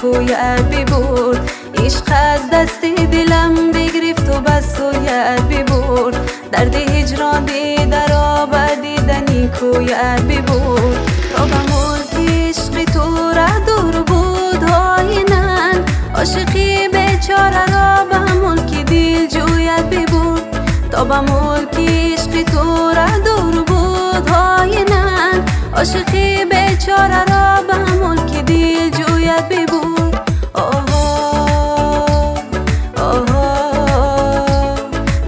نیکویت ببرد. عشق از دست دلم بگرفت و بس سویت ببرد. درد هجران در آب دیدن نیکویت ببرد. تا به ملک عشق تو ره دور بود آینن، عاشقی بیچاره را به ملک دل جویت ببرد. تا به ملک عشق تو ره دور بود آینن، عاشقی بیچاره را به ملک دل جویت ببرد.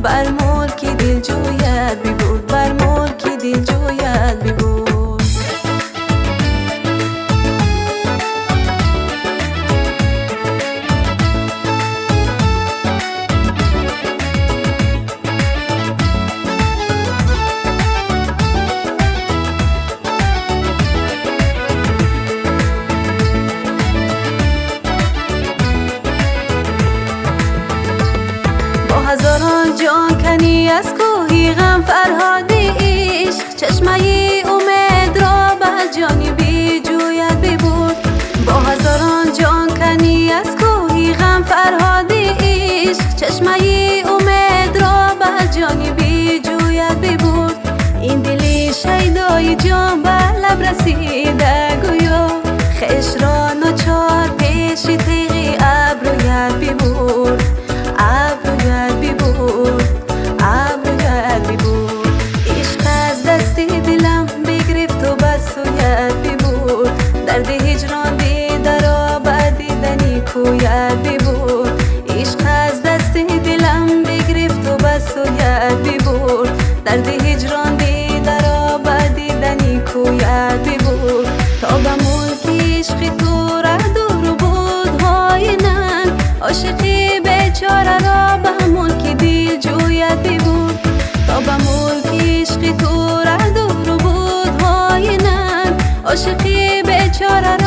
بر ملک دل جویت ببرد، بر ملک دل جویت ببرد. هزاران جان کنی از کوهی غم فرهاد عشق، چشمه امید را به جانبی جویت ببرد. با هزاران جان کنی از کوهی غم فرهاد عشق، چشمه امید را به جانبی جویت ببرد. این دلی شیدای جان به لب رسیده گویا، خویش را ناچار پیش تیغ ابرویت ببرد. درد هجران در آب دیدن نیکویت ببرد. عشق از دست دلم بگرفت و به سویت ببرد. درد هجران در آب دیدن نیکویت ببرد. تا به ملک عشق تو ره دور بود آینن، عاشقی بیچاره را به ملک دل جویت ببرد. تا به ملک عشق تو ره دور بود آینن، عاشقی بیچاره